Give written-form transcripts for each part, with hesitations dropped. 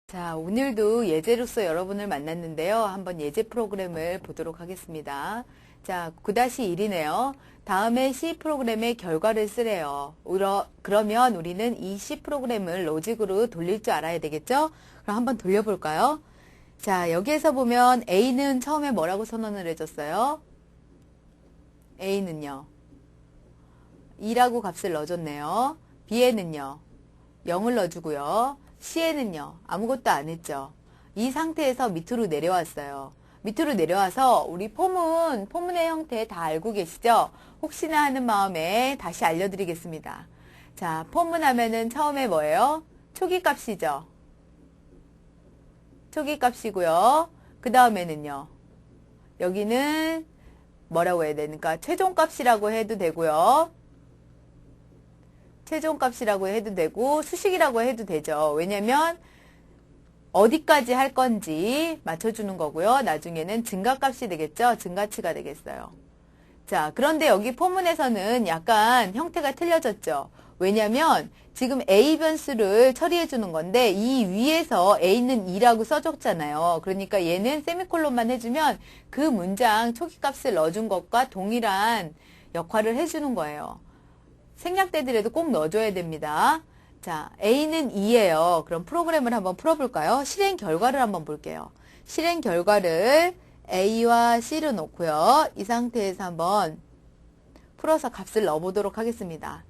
자, 오늘도 예제로서 여러분을 만났는데요. 한번 예제 프로그램을 보도록 하겠습니다. 자, 9-1이네요. 다음에 C 프로그램의 결과를 쓰래요. 그러면 우리는 이 C 프로그램을 로직으로 돌릴 줄 알아야 되겠죠? 그럼 한번 돌려볼까요? 자, 여기에서 보면 A는 처음에 뭐라고 선언을 해줬어요? A는요. 2라고 값을 넣어줬네요. B에는요. 0을 넣어주고요. C에는요. 아무것도 안 했죠. 이 상태에서 밑으로 내려왔어요. 밑으로 내려와서 우리 포문의 형태 다 알고 계시죠? 혹시나 하는 마음에 다시 알려드리겠습니다. 자, 포문 하면은 처음에 뭐예요? 초기값이죠. 초기값이고요. 그 다음에는요. 여기는 뭐라고 해야 되니까 최종값이라고 해도 되고요. 최종값이라고 해도 되고 수식이라고 해도 되죠. 왜냐면 어디까지 할 건지 맞춰주는 거고요. 나중에는 증가값이 되겠죠. 증가치가 되겠어요. 자, 그런데 여기 포문에서는 약간 형태가 틀려졌죠. 왜냐면 지금 A 변수를 처리해 주는 건데 이 위에서 A는 2라고 써줬잖아요. 그러니까 얘는 세미콜론만 해주면 그 문장 초기값을 넣어준 것과 동일한 역할을 해주는 거예요. 생략되더라도 꼭 넣어줘야 됩니다. 자, A는 2예요. 그럼 프로그램을 한번 풀어볼까요? 실행 결과를 한번 볼게요. 실행 결과를 A와 C로 놓고요. 이 상태에서 한번 풀어서 값을 넣어보도록 하겠습니다.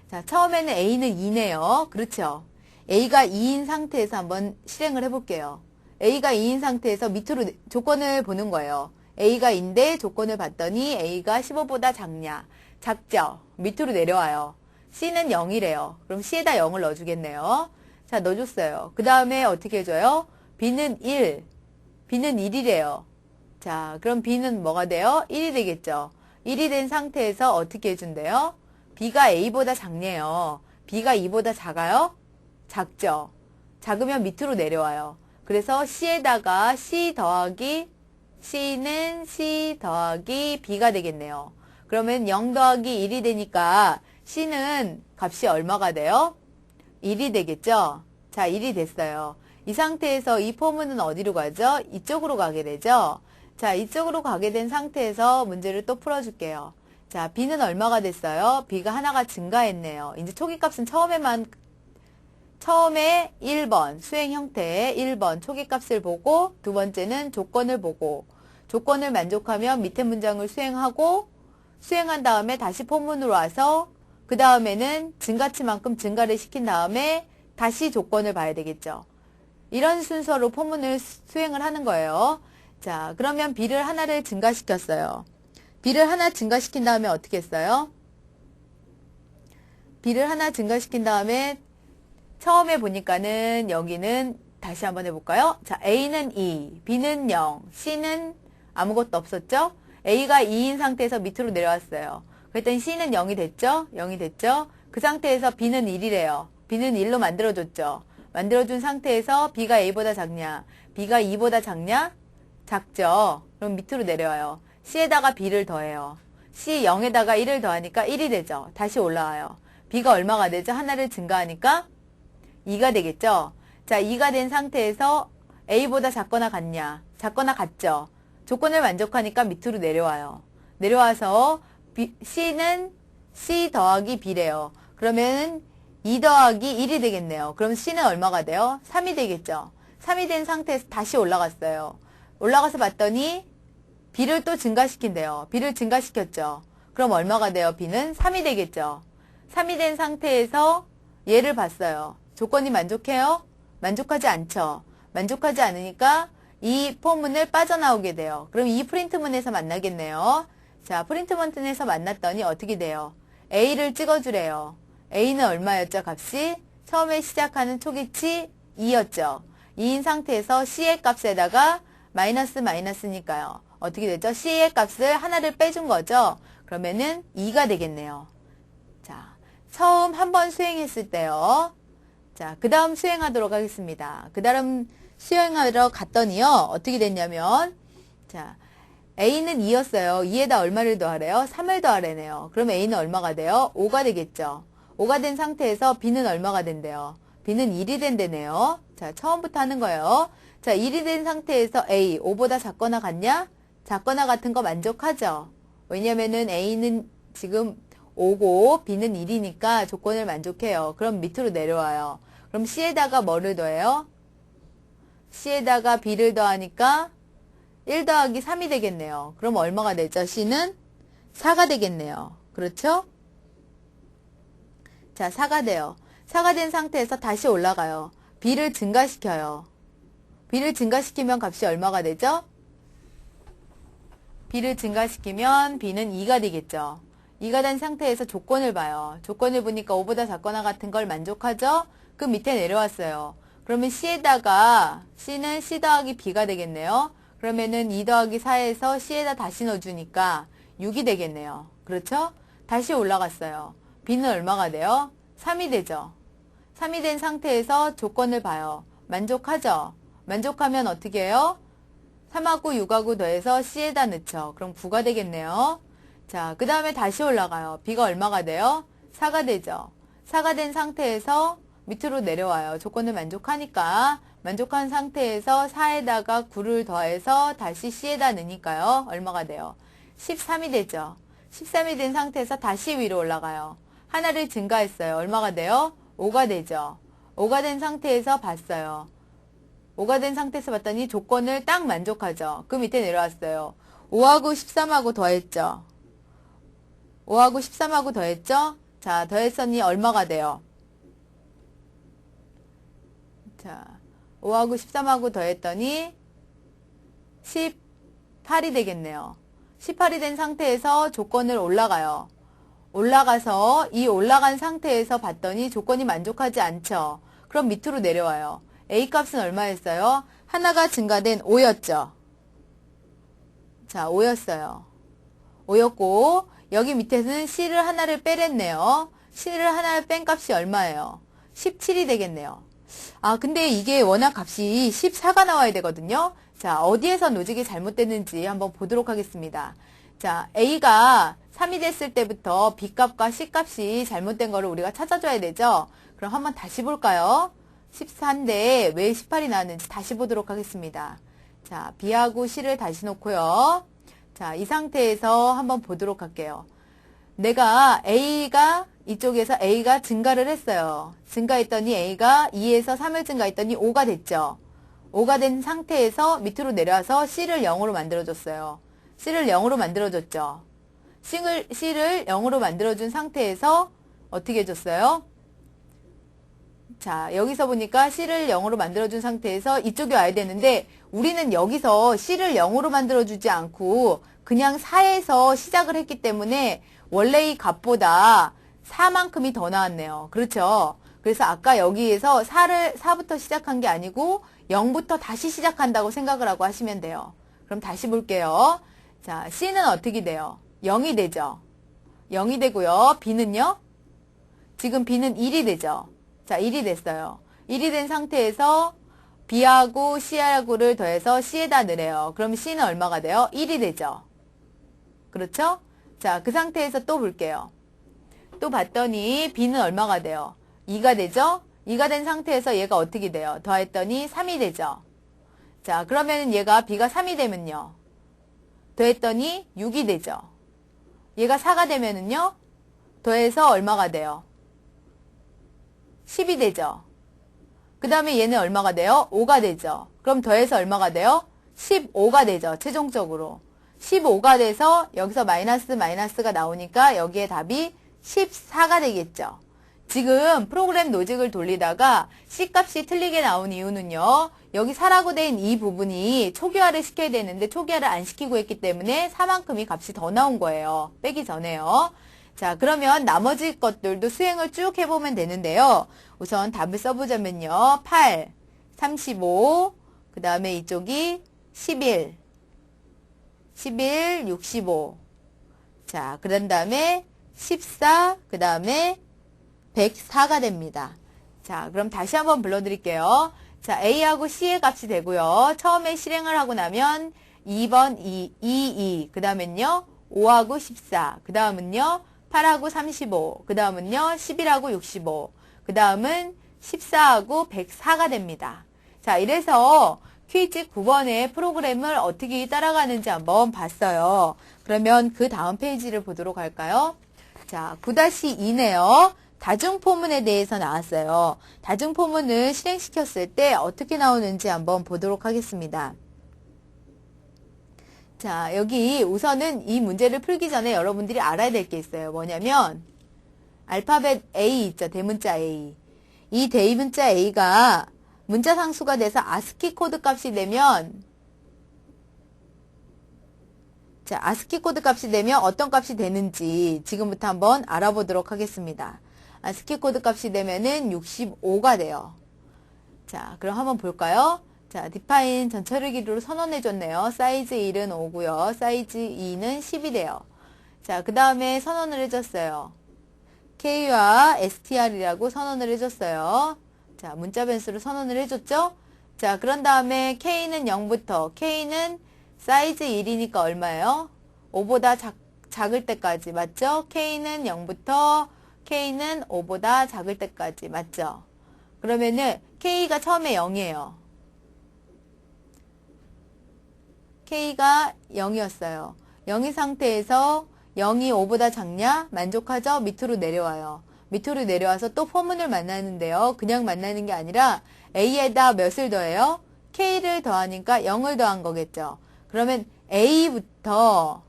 자, 처음에는 A는 2네요. 그렇죠? A가 2인 상태에서 한번 실행을 해볼게요. A가 2인 상태에서 밑으로 조건을 보는 거예요. A가 2인데 조건을 봤더니 A가 15보다 작냐? 작죠? 밑으로 내려와요. C는 0이래요. 그럼 C에다 0을 넣어주겠네요. 자, 넣어줬어요. 그 다음에 어떻게 해줘요? B는 1. B는 1이래요. 자, 그럼 B는 뭐가 돼요? 1이 되겠죠? 1이 된 상태에서 어떻게 해준대요? B가 A보다 작네요. B가 2보다 작아요? 작죠? 작으면 밑으로 내려와요. 그래서 C에다가 C는 C 더하기 B가 되겠네요. 그러면 0 더하기 1이 되니까 C는 값이 얼마가 돼요? 1이 되겠죠? 자, 1이 됐어요. 이 상태에서 이 포문은 어디로 가죠? 이쪽으로 가게 되죠? 자, 이쪽으로 가게 된 상태에서 문제를 또 풀어줄게요. 자, B는 얼마가 됐어요? B가 하나가 증가했네요. 이제 초기값은 처음에 1번 수행 형태 1번 초기값을 보고 두 번째는 조건을 보고 조건을 만족하면 밑에 문장을 수행한 다음에 다시 포문으로 와서 그 다음에는 증가치만큼 증가를 시킨 다음에 다시 조건을 봐야 되겠죠. 이런 순서로 포문을 수행을 하는 거예요. 자, 그러면 B를 하나를 증가시켰어요. B를 하나 증가시킨 다음에 어떻게 했어요? B를 하나 증가시킨 다음에 처음에 보니까는 여기는 다시 한번 해볼까요? 자, A는 2, B는 0, C는 아무것도 없었죠? A가 2인 상태에서 밑으로 내려왔어요. 그랬더니 C는 0이 됐죠? 0이 됐죠? 그 상태에서 B는 1이래요. B는 1로 만들어줬죠? 만들어준 상태에서 B가 A보다 작냐? B가 2보다 작냐? 작죠? 그럼 밑으로 내려와요. C에다가 B를 더해요. C 0에다가 1을 더하니까 1이 되죠? 다시 올라와요. B가 얼마가 되죠? 하나를 증가하니까 2가 되겠죠? 자, 2가 된 상태에서 A보다 작거나 같냐? 작거나 같죠? 조건을 만족하니까 밑으로 내려와요. 내려와서 C는 C 더하기 B래요. 그러면 2 더하기 1이 되겠네요. 그럼 C는 얼마가 돼요? 3이 되겠죠? 3이 된 상태에서 다시 올라갔어요. 올라가서 봤더니 B를 또 증가시킨대요. B를 증가시켰죠? 그럼 얼마가 돼요? B는 3이 되겠죠? 3이 된 상태에서 얘를 봤어요. 조건이 만족해요? 만족하지 않죠? 만족하지 않으니까 이 포문을 빠져나오게 돼요. 그럼 이 프린트문에서 만나겠네요. 자, 프린트문에서 만났더니 어떻게 돼요? A를 찍어주래요. A는 얼마였죠, 값이? 처음에 시작하는 초기치 2였죠. 2인 상태에서 C의 값에다가 마이너스니까요. 어떻게 되죠? C의 값을 하나를 빼준 거죠? 그러면은 2가 되겠네요. 자, 처음 한 번 수행했을 때요. 자, 그 다음 수행하도록 하겠습니다. 그 다음 수행하러 갔더니요. 어떻게 됐냐면, 자, A는 2였어요. 2에다 얼마를 더하래요? 3을 더하래네요. 그럼 A는 얼마가 돼요? 5가 되겠죠. 5가 된 상태에서 B는 얼마가 된대요? B는 1이 된대네요. 자, 처음부터 하는 거예요. 자, 1이 된 상태에서 A, 5보다 작거나 같냐? 작거나 같은 거 만족하죠? 왜냐면은 A는 지금 5고 B는 1이니까 조건을 만족해요. 그럼 밑으로 내려와요. 그럼 C에다가 뭐를 더해요? C에다가 B를 더하니까 1 더하기 3이 되겠네요. 그럼 얼마가 되죠? C는 4가 되겠네요. 그렇죠? 자, 4가 돼요. 4가 된 상태에서 다시 올라가요. B를 증가시켜요. B를 증가시키면 값이 얼마가 되죠? B를 증가시키면 B는 2가 되겠죠. 2가 된 상태에서 조건을 봐요. 조건을 보니까 5보다 작거나 같은 걸 만족하죠? 그 밑에 내려왔어요. 그러면 C에다가 C는 C 더하기 B가 되겠네요. 그러면은 2 더하기 4에서 C에다 다시 넣어주니까 6이 되겠네요. 그렇죠? 다시 올라갔어요. B는 얼마가 돼요? 3이 되죠. 3이 된 상태에서 조건을 봐요. 만족하죠? 만족하면 어떻게 해요? 3하고 6하고 더해서 C에다 넣죠. 그럼 9가 되겠네요. 자, 그 다음에 다시 올라가요. B가 얼마가 돼요? 4가 되죠. 4가 된 상태에서 밑으로 내려와요. 조건을 만족하니까. 만족한 상태에서 4에다가 9를 더해서 다시 C에다 넣으니까요. 얼마가 돼요? 13이 되죠. 13이 된 상태에서 다시 위로 올라가요. 하나를 증가했어요. 얼마가 돼요? 5가 되죠. 5가 된 상태에서 봤어요. 5가 된 상태에서 봤더니 조건을 딱 만족하죠. 그 밑에 내려왔어요. 5하고 13하고 더했죠. 5하고 13하고 더했죠? 자, 더했더니 얼마가 돼요? 자, 5하고 13하고 더했더니 18이 되겠네요. 18이 된 상태에서 조건을 올라가요. 올라가서 이 올라간 상태에서 봤더니 조건이 만족하지 않죠. 그럼 밑으로 내려와요. A값은 얼마였어요? 하나가 증가된 5였죠. 자, 5였어요. 5였고 여기 밑에서는 C를 하나를 빼랬네요. C를 하나를 뺀 값이 얼마예요? 17이 되겠네요. 아, 근데 이게 워낙 값이 14가 나와야 되거든요. 자, 어디에서 로직이 잘못됐는지 한번 보도록 하겠습니다. 자, A가 3이 됐을 때부터 B값과 C값이 잘못된 거를 우리가 찾아줘야 되죠. 그럼 한번 다시 볼까요? 14인데 왜 18이 나왔는지 다시 보도록 하겠습니다. 자, B하고 C를 다시 놓고요. 자, 이 상태에서 한번 보도록 할게요. 내가 A가 이쪽에서 A가 증가를 했어요. 증가했더니 A가 2에서 3을 증가했더니 5가 됐죠. 5가 된 상태에서 밑으로 내려와서 C를 0으로 만들어줬어요. C를 0으로 만들어줬죠. C를 0으로 만들어준 상태에서 어떻게 해줬어요? 자, 여기서 보니까 C를 0으로 만들어준 상태에서 이쪽에 와야 되는데 우리는 여기서 C를 0으로 만들어주지 않고 그냥 4에서 시작을 했기 때문에 원래 이 값보다 4만큼이 더 나왔네요. 그렇죠? 그래서 아까 여기에서 4부터 시작한 게 아니고 0부터 다시 시작한다고 생각을 하고 하시면 돼요. 그럼 다시 볼게요. 자, C는 어떻게 돼요? 0이 되죠. 0이 되고요. B는요? 지금 B는 1이 되죠. 자, 1이 됐어요. 1이 된 상태에서 B하고 C하고를 더해서 C에다 넣으래요. 그럼 C는 얼마가 돼요? 1이 되죠. 그렇죠? 자, 그 상태에서 또 볼게요. 또 봤더니 B는 얼마가 돼요? 2가 되죠? 2가 된 상태에서 얘가 어떻게 돼요? 더했더니 3이 되죠. 자, 그러면 얘가 B가 3이 되면요. 더했더니 6이 되죠. 얘가 4가 되면은요. 더해서 얼마가 돼요? 10이 되죠. 그 다음에 얘는 얼마가 돼요? 5가 되죠. 그럼 더해서 얼마가 돼요? 15가 되죠. 최종적으로. 15가 돼서 여기서 마이너스가 나오니까 여기에 답이 14가 되겠죠. 지금 프로그램 로직을 돌리다가 C값이 틀리게 나온 이유는요. 여기 4라고 된 이 부분이 초기화를 시켜야 되는데 초기화를 안 시키고 했기 때문에 4만큼이 값이 더 나온 거예요. 빼기 전에요. 자, 그러면 나머지 것들도 수행을 쭉 해보면 되는데요. 우선 답을 써보자면요. 8, 35, 그 다음에 이쪽이 11, 65. 자, 그런 다음에 14, 그 다음에 104가 됩니다. 자, 그럼 다시 한번 불러드릴게요. 자, A하고 C의 값이 되고요. 처음에 실행을 하고 나면 2번 2, 그 다음엔요. 5하고 14, 그 다음은요. 8하고 35, 그 다음은요. 11하고 65, 그 다음은 14하고 104가 됩니다. 자, 이래서 퀴즈 9번의 프로그램을 어떻게 따라가는지 한번 봤어요. 그러면 그 다음 페이지를 보도록 할까요? 자, 9-2네요. 다중포문에 대해서 나왔어요. 다중포문을 실행시켰을 때 어떻게 나오는지 한번 보도록 하겠습니다. 자, 여기 우선은 이 문제를 풀기 전에 여러분들이 알아야 될 게 있어요. 뭐냐면 알파벳 A 있죠. 대문자 A. 이 대문자 A가 문자 상수가 돼서 아스키 코드 값이 되면 자, 아스키 코드 값이 되면 어떤 값이 되는지 지금부터 한번 알아보도록 하겠습니다. 아스키 코드 값이 되면은 65가 돼요. 자, 그럼 한번 볼까요? 자, define 전처리 길이로 선언해줬네요. 사이즈 1은 5고요. 사이즈 2는 10이 돼요. 자, 그 다음에 선언을 해줬어요. K와 str이라고 선언을 해줬어요. 자, 문자 변수로 선언을 해줬죠? 자, 그런 다음에 K는 0부터 K는 사이즈 1이니까 얼마예요? 5보다 작을 때까지, 맞죠? K는 0부터 K는 5보다 작을 때까지, 맞죠? 그러면은 K가 처음에 0이에요. K가 0이었어요. 0인 상태에서 0이 5보다 작냐? 만족하죠? 밑으로 내려와요. 밑으로 내려와서 또 포문을 만나는데요. 그냥 만나는 게 아니라 A에다 몇을 더해요? K를 더하니까 0을 더한 거겠죠. 그러면 A부터요.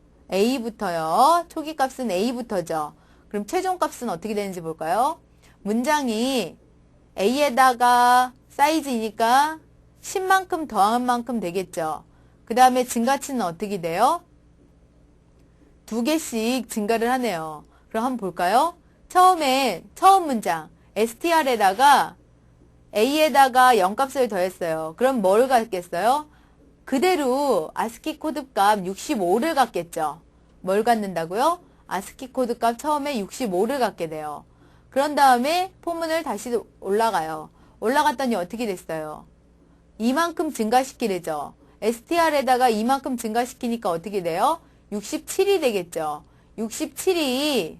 초기 값은 A부터죠. 그럼 최종 값은 어떻게 되는지 볼까요? 문장이 A에다가 사이즈이니까 10만큼 더한 만큼 되겠죠. 그 다음에 증가치는 어떻게 돼요? 2개씩 증가를 하네요. 그럼 한번 볼까요? 처음 문장 str에다가 a에다가 0값을 더했어요. 그럼 뭘 갖겠어요? 그대로 아스키 코드 값 65를 갖겠죠. 뭘 갖는다고요? 아스키 코드 값 처음에 65를 갖게 돼요. 그런 다음에 포문을 다시 올라가요. 올라갔더니 어떻게 됐어요? 이만큼 증가시키래죠. str에다가 이만큼 증가시키니까 어떻게 돼요? 67이 되겠죠. 67이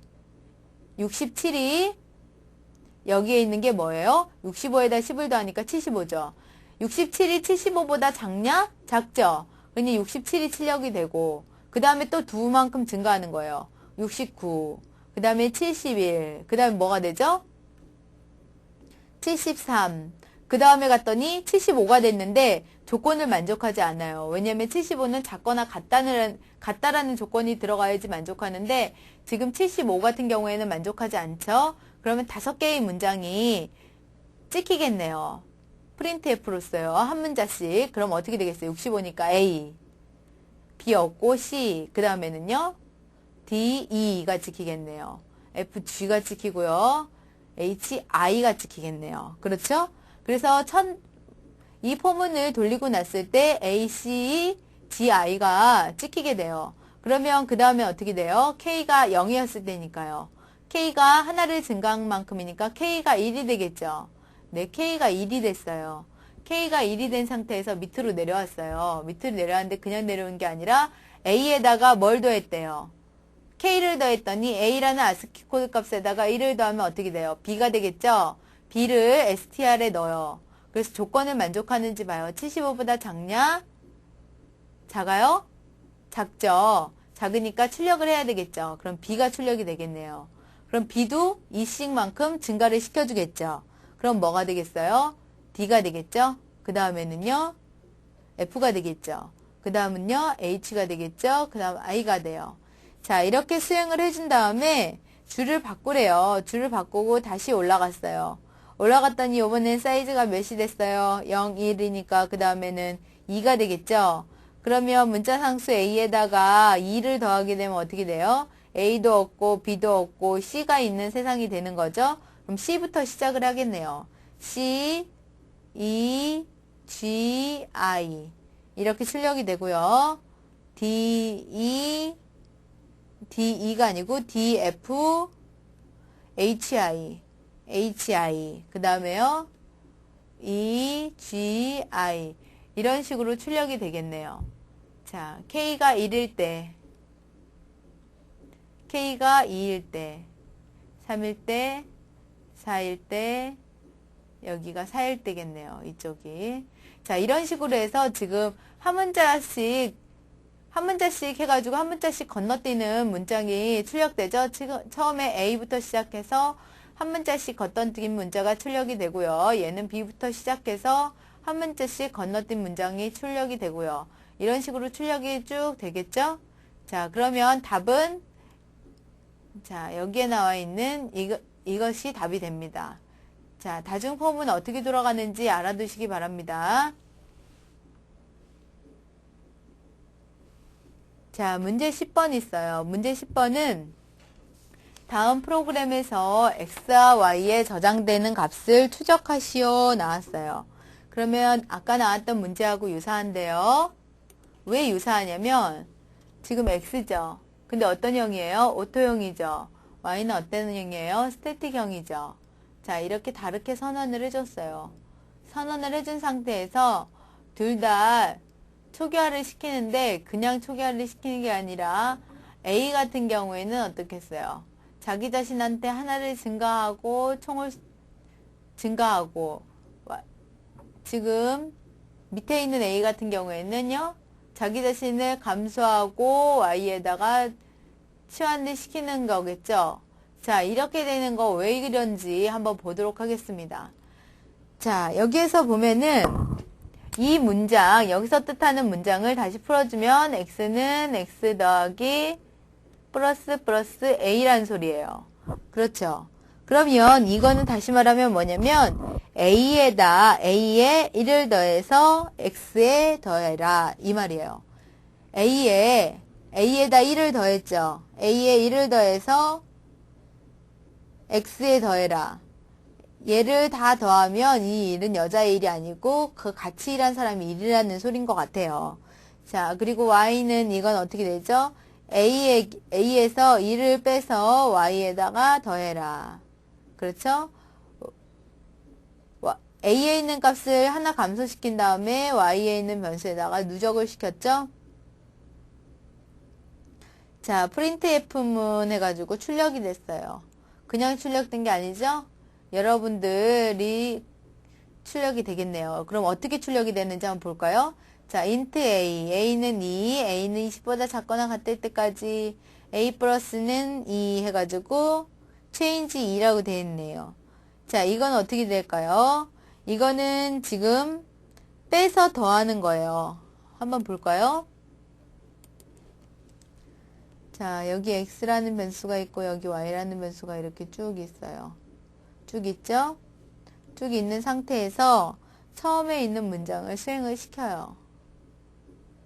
여기에 있는 게 뭐예요? 65에다 10을 더하니까 75죠. 67이 75보다 작냐? 작죠. 그러니 67이 출력이 되고 그 다음에 또 2만큼 증가하는 거예요. 69, 그 다음에 71, 그 다음에 뭐가 되죠? 73, 그 다음에 갔더니 75가 됐는데 조건을 만족하지 않아요. 왜냐하면 75는 작거나 같다라는 조건이 들어가야지 만족하는데 지금 75 같은 경우에는 만족하지 않죠. 그러면 5개의 문장이 찍히겠네요. 프린트F로 써요. 한 문자씩. 그럼 어떻게 되겠어요? 65니까 A, B 없고 C, 그 다음에는요 D, E가 찍히겠네요. F, G가 찍히고요. H, I가 찍히겠네요. 그렇죠? 그래서 이 포문을 돌리고 났을 때 A, C, G, I가 찍히게 돼요. 그러면 그 다음에 어떻게 돼요? K가 0이었을 때니까요. K가 하나를 증가한 만큼이니까 K가 1이 되겠죠. 네, K가 1이 됐어요. K가 1이 된 상태에서 밑으로 내려왔어요. 밑으로 내려왔는데 그냥 내려온 게 아니라 A에다가 뭘 더했대요? K를 더했더니 A라는 아스키 코드 값에다가 1을 더하면 어떻게 돼요? B가 되겠죠? B를 str에 넣어요. 그래서 조건을 만족하는지 봐요. 75보다 작냐? 작아요? 작죠? 작으니까 출력을 해야 되겠죠? 그럼 B가 출력이 되겠네요. 그럼 B도 2씩만큼 증가를 시켜주겠죠? 그럼 뭐가 되겠어요? D가 되겠죠? 그 다음에는요? F가 되겠죠? 그 다음은요? H가 되겠죠? 그 다음 I가 돼요. 자, 이렇게 수행을 해준 다음에 줄을 바꾸래요. 줄을 바꾸고 다시 올라갔어요. 올라갔더니 이번엔 사이즈가 몇이 됐어요? 0, 1이니까 그 다음에는 2가 되겠죠? 그러면 문자 상수 A에다가 2를 더하게 되면 어떻게 돼요? A도 없고 B도 없고 C가 있는 세상이 되는 거죠? 그럼 C부터 시작을 하겠네요. C, E, G, I 이렇게 출력이 되고요. D, E가 아니고 D, F, H, I 그 다음에요. E, G, I 이런 식으로 출력이 되겠네요. 자, K가 1일 때, K가 2일 때, 3일 때, 4일 때, 여기가 4일 때겠네요. 이쪽이. 자, 이런 식으로 해서 지금 한 문자씩 해가지고 한 문자씩 건너뛰는 문장이 출력되죠. 처음에 A부터 시작해서 한 문자씩 건너뛴 문자가 출력이 되고요. 얘는 B부터 시작해서 한 문자씩 건너뛴 문장이 출력이 되고요. 이런 식으로 출력이 쭉 되겠죠? 자, 그러면 답은, 자, 여기에 나와 있는 이것이 답이 됩니다. 자, 다중포음은 어떻게 돌아가는지 알아두시기 바랍니다. 자, 문제 10번 있어요. 문제 10번은 다음 프로그램에서 x와 y에 저장되는 값을 추적하시오 나왔어요. 그러면 아까 나왔던 문제하고 유사한데요. 왜 유사하냐면 지금 x죠. 근데 어떤 형이에요? 오토형이죠. y는 어떤 형이에요? 스태틱형이죠. 자, 이렇게 다르게 선언을 해줬어요. 선언을 해준 상태에서 둘 다 초기화를 시키는데 그냥 초기화를 시키는 게 아니라 A 같은 경우에는 어떻게 했어요? 자기 자신한테 하나를 증가하고 총을 증가하고 지금 밑에 있는 A 같은 경우에는요. 자기 자신을 감소하고 Y에다가 치환을 시키는 거겠죠. 자, 이렇게 되는 거 왜 그런지 한번 보도록 하겠습니다. 자, 여기에서 보면은 이 문장, 여기서 뜻하는 문장을 다시 풀어주면 x는 x 더하기 플러스 a라는 소리예요. 그렇죠. 그러면 이거는 다시 말하면 뭐냐면 a에 1을 더해서 x에 더해라 이 말이에요. a에다 1을 더했죠. a에 1을 더해서 x에 더해라. 얘를 다 더하면 이 일은 여자의 일이 아니고 그 같이 일한 사람이 일이라는 소린 것 같아요. 자, 그리고 y는 이건 어떻게 되죠? a에서 1을 빼서 y에다가 더해라. 그렇죠? a에 있는 값을 하나 감소시킨 다음에 y에 있는 변수에다가 누적을 시켰죠? 자, printf문 해가지고 출력이 됐어요. 그냥 출력된 게 아니죠? 여러분들이 출력이 되겠네요. 그럼 어떻게 출력이 되는지 한번 볼까요? 자, int a, a는 2, a는 20보다 작거나 같을 때까지 a 플러스는 2 해가지고 change 2라고 되어 있네요. 자, 이건 어떻게 될까요? 이거는 지금 빼서 더하는 거예요. 한번 볼까요? 자, 여기 x라는 변수가 있고 여기 y라는 변수가 이렇게 쭉 있어요. 쭉 있죠? 쭉 있는 상태에서 처음에 있는 문장을 수행을 시켜요.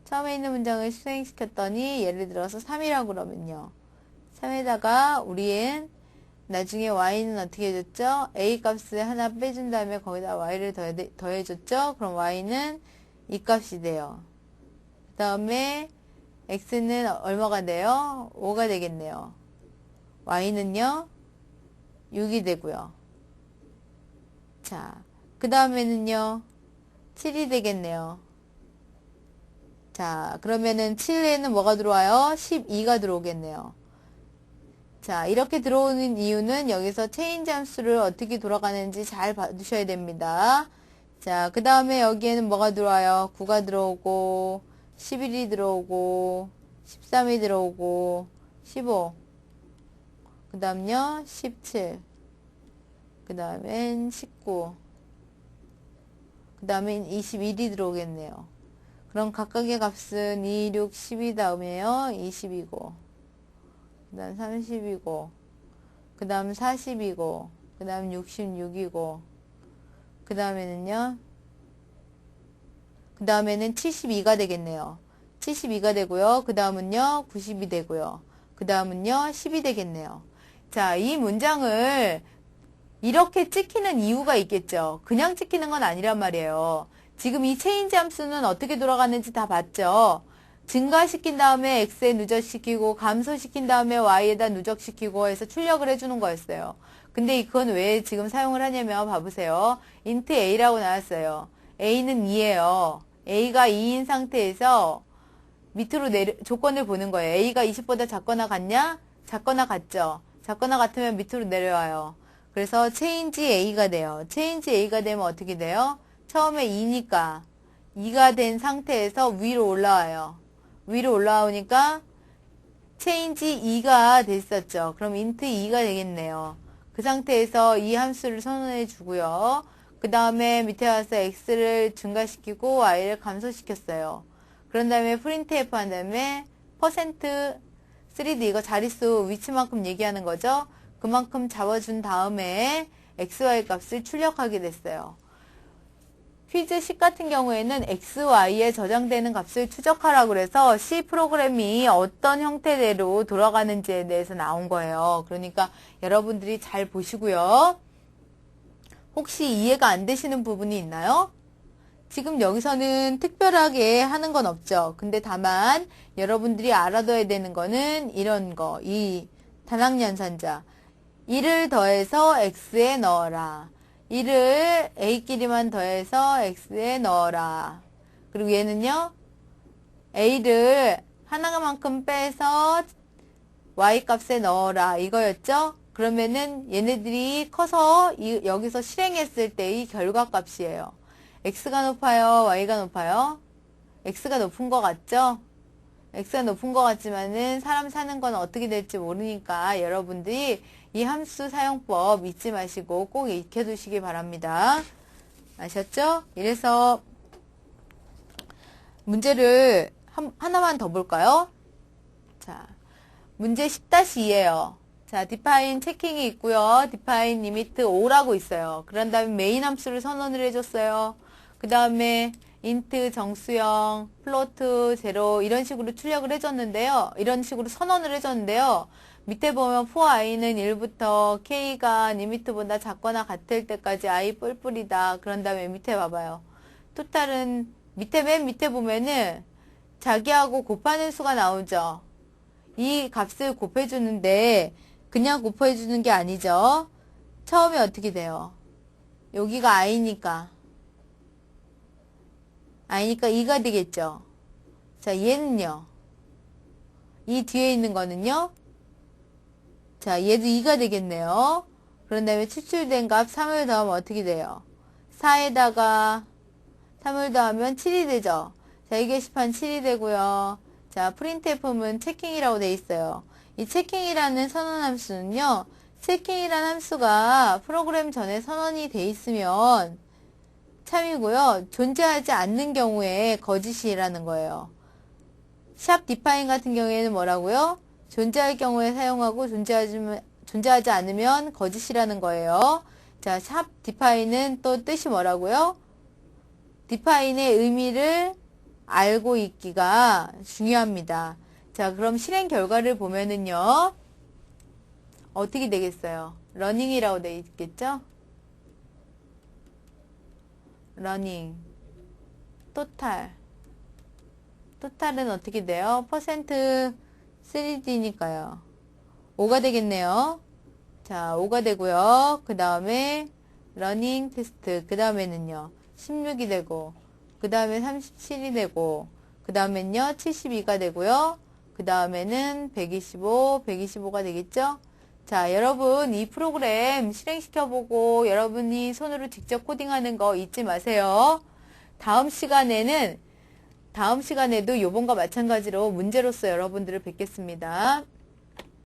처음에 있는 문장을 수행시켰더니 예를 들어서 3이라고 그러면요. 3에다가 우리는 나중에 y는 어떻게 해줬죠? a 값을 하나 빼준 다음에 거기다 y를 더해줬죠? 그럼 y는 이 값이 돼요. 그 다음에 x는 얼마가 돼요? 5가 되겠네요. y는요? 6이 되고요. 자, 그 다음에는요, 7이 되겠네요. 자, 그러면은 7에는 뭐가 들어와요? 12가 들어오겠네요. 자, 이렇게 들어오는 이유는 여기서 체인지 함수를 어떻게 돌아가는지 잘 봐두셔야 됩니다. 자, 그 다음에 여기에는 뭐가 들어와요? 9가 들어오고, 11이 들어오고, 13이 들어오고, 15. 그 다음요, 17. 그 다음엔 19. 그 다음엔 21이 들어오겠네요. 그럼 각각의 값은 2, 6, 12 다음에요. 20이고, 그 다음 30이고, 그 다음 40이고, 그 다음 66이고, 그 다음에는요, 그 다음에는 72가 되겠네요. 72가 되고요. 그 다음은요, 90이 되고요. 그 다음은요, 10이 되겠네요. 자, 이 문장을 이렇게 찍히는 이유가 있겠죠. 그냥 찍히는 건 아니란 말이에요. 지금 이 체인지 함수는 어떻게 돌아가는지 다 봤죠. 증가시킨 다음에 x에 누적시키고 감소시킨 다음에 y에다 누적시키고 해서 출력을 해주는 거였어요. 근데 그건 왜 지금 사용을 하냐면 봐보세요. int a라고 나왔어요. a는 2예요. a가 2인 상태에서 밑으로 조건을 보는 거예요. a가 20보다 작거나 같냐? 작거나 같죠. 작거나 같으면 밑으로 내려와요. 그래서 change a가 돼요. change a가 되면 어떻게 돼요? 처음에 2니까 2가 된 상태에서 위로 올라와요. 위로 올라오니까 change 2가 됐었죠. 그럼 int 2가 되겠네요. 그 상태에서 이 함수를 선언해 주고요. 그 다음에 밑에 와서 x를 증가시키고 y를 감소시켰어요. 그런 다음에 printf 한 다음에 %3d 이거 자릿수 위치만큼 얘기하는 거죠. 그만큼 잡아준 다음에 xy 값을 출력하게 됐어요. 퀴즈 10 같은 경우에는 XY에 저장되는 값을 추적하라고 그래서 C 프로그램이 어떤 형태대로 돌아가는지에 대해서 나온 거예요. 그러니까 여러분들이 잘 보시고요. 혹시 이해가 안 되시는 부분이 있나요? 지금 여기서는 특별하게 하는 건 없죠. 근데 다만 여러분들이 알아둬야 되는 거는 이런 거, 이 단항연산자. 1을 더해서 X에 넣어라. 1을 A끼리만 더해서 X에 넣어라. 그리고 얘는요, A를 하나만큼 빼서 Y 값에 넣어라. 이거였죠? 그러면은 얘네들이 커서 여기서 실행했을 때의 결과값이에요. X가 높아요? Y가 높아요? X가 높은 것 같죠? X가 높은 것 같지만은 사람 사는 건 어떻게 될지 모르니까 여러분들이 이 함수 사용법 잊지 마시고 꼭 익혀두시기 바랍니다. 아셨죠? 이래서 문제를 하나만 더 볼까요? 자, 문제 10-2예요. 자, define 체킹이 있고요. define limit 5라고 있어요. 그런 다음에 메인 함수를 선언을 해줬어요. 그 다음에 int 정수형, 플로트, 제로 이런 식으로 출력을 해줬는데요. 이런 식으로 선언을 해줬는데요. 밑에 보면 for i는 1부터 k가 리미트보다 작거나 같을 때까지 i 뿔뿔이다. 그런 다음에 밑에 봐봐요. 토탈은 맨 밑에 보면은 자기하고 곱하는 수가 나오죠. 이 값을 곱해주는데 그냥 곱해주는 게 아니죠. 처음에 어떻게 돼요? 여기가 i니까 2가 되겠죠. 자, 얘는요. 이 뒤에 있는 거는요. 자, 얘도 2가 되겠네요. 그런 다음에 추출된 값 3을 더하면 어떻게 돼요? 4에다가 3을 더하면 7이 되죠. 자, 이 게시판 7이 되고요. 자, printf는 체킹이라고 돼 있어요. 이 체킹이라는 선언 함수는요. 체킹이라는 함수가 프로그램 전에 선언이 돼 있으면 참이고요. 존재하지 않는 경우에 거짓이라는 거예요. 샵 define 같은 경우에는 뭐라고요? 존재할 경우에 사용하고 존재하지 않으면 거짓이라는 거예요. 자, 샵 define는 또 뜻이 뭐라고요? define의 의미를 알고 있기가 중요합니다. 자, 그럼 실행 결과를 보면은요. 어떻게 되겠어요? 러닝이라고 되어 있겠죠? 러닝 토탈은 어떻게 돼요? 퍼센트 3D니까요. 5가 되겠네요. 자, 5가 되고요. 그 다음에 러닝 테스트 그 다음에는요 16이 되고 그 다음에 37이 되고 그 다음엔요 72가 되고요. 그 다음에는 125가 되겠죠? 자, 여러분 이 프로그램 실행시켜보고 여러분이 손으로 직접 코딩하는 거 잊지 마세요. 다음 시간에도 요번과 마찬가지로 문제로서 여러분들을 뵙겠습니다.